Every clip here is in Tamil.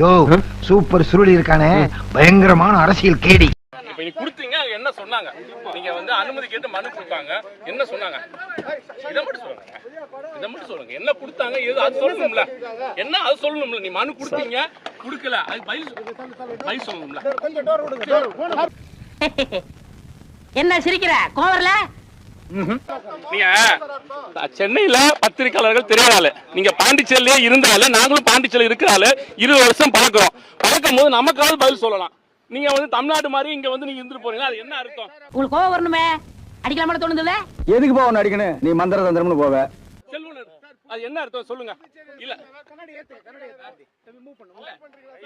யோ சூப்பர் சுருளி இருக்கானே, பயங்கரமான அரசியல் கேடி. இப்ப நீ கொடுத்தீங்க, என்ன சொன்னாங்க? நீங்க வந்து அனுமதி கேட்டு மனு கொடுத்தாங்க, என்ன சொன்னாங்க? இதை மட்டும் சொல்லுங்க, இதை மட்டும் சொல்லுங்க. என்ன கொடுத்தாங்க, எது அது சொல்லணும்ல, என்ன அது சொல்லணும்ல. நீ மனு கொடுத்தீங்க, கொடுக்கல, அது பதில் சொல்லணும்ல. என்ன சிரிக்கிற கோவர்ல? நீங்க சென்னையில பத்திரிகையாளர்கள் தெரியாத, நீங்க பாண்டிச்சேரியிலே இருந்தால, நாங்களும் பாண்டிச்சேரியில் இருக்கிறால 20 வருஷம் பழக்கிறோம். பழக்கும் போது நமக்காவது பதில் சொல்லலாம். நீங்க வந்து தமிழ்நாடு மாதிரி இங்க வந்து நீங்க இருந்துட்டு போறீங்க, அது என்ன அர்த்தம்? உங்களுக்கு கோவம் வரணுமே, அடிக்கலாம தோணுதுல்ல? எதுக்கு போவ அடிக்கணும்? நீ மந்திர தந்திரம்னு போவ. செல்வன், அது என்ன அர்த்தம் சொல்லுங்க. இல்ல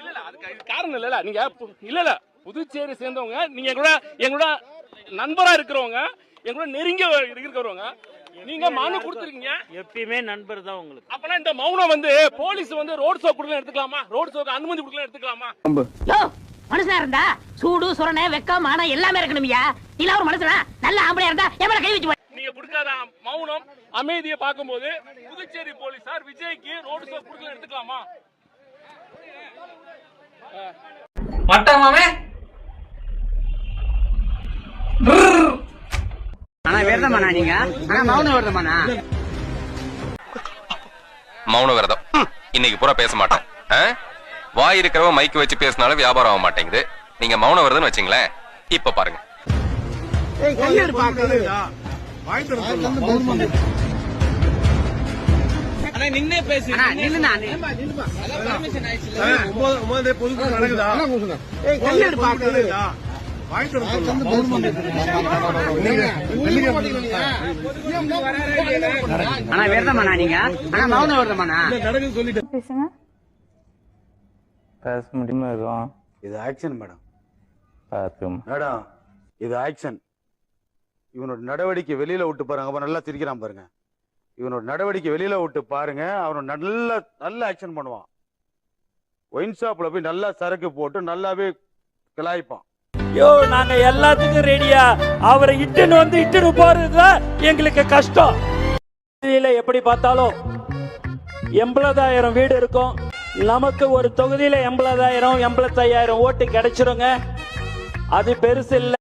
இல்ல அதுக்கு காரணம் இல்ல. நீங்க இல்ல புதுச்சேரி சேர்ந்தவங்க, நீங்க எங்களோட நண்பரா இருக்கிறவங்க, எங்களோட நெருங்கி இருக்கிறவங்க, நீங்க மனு கொடுத்துருக்கீங்க. எப்பயுமே நண்பர் தான் உங்களுக்கு. அப்பனா இந்த மௌனம் வந்து போலீஸ் வந்து ரோட் ஷோ கொடுக்கலாம் எடுத்துக்கலாமா? ரோட் ஷோக்கு அனுமதி கொடுக்கலாம் எடுத்துக்கலாமா? யோ மனுஷனா இருந்தா சூடு சுரணை வெக்கம் மானம் எல்லாமே இருக்கணும்யா. நீ ஒரு மனுஷனா நல்ல ஆம்பளையா இருந்தா எவ்வளவு கை வச்சு. நீங்க கொடுக்காத மௌனம் அமைதியை பார்க்கும்போது புதுச்சேரி போலீசார் விஜய்க்கு ரோட் ஷோ கொடுக்கலாம் எடுத்துக்கலாமா? மட்டமாமே ஆனா விரதமாண்ணா நீங்க? ஆனா மௌன விரதமாண்ணா? மௌன விரதம் இன்னைக்கு பூரா பேச மாட்டேன். வாய் இருக்கிறவ மைக்கு வச்சு பேசினாலும் வியாபாரம் ஆக மாட்டேங்குது. நீங்க மௌன விரதம் வச்சீங்களேன், இப்ப பாருங்க. நின்னே பேசு. ஆனா விரதமாண்ணா நீங்க? ஆனா மௌன விரதமாண்ணா? பேச முடியுமா? இருக்கும் இது ஆக்ஷன் மேடம். பார்த்தும் மேடம் இது ஆக்ஷன். இவனோட நடவடிக்கை வெளியில விட்டு பாருங்க. அவன் நல்லா சிரிக்கிறான் பாருங்க. இவனோட நடவடிக்கை வெளியில விட்டு பாருங்க. அவன் நல்ல ஆக்ஷன் பண்ணுவான். ஒயின் ஷாப்ல போய் நல்லா சரக்கு போட்டு நல்லாவே கிளாய்ப்பான். யோ நாங்க எல்லாத்துக்கும் ரெடியா. அவரை இட்டுன்னு போறதுதான் எங்களுக்கு கஷ்டம். எப்படி பார்த்தாலும் 80,000 வீடு இருக்கும். நமக்கு ஒரு தொகுதியில 80,000 85,000 ஓட்டு கிடைச்சிருங்க. அது பெருசு இல்ல.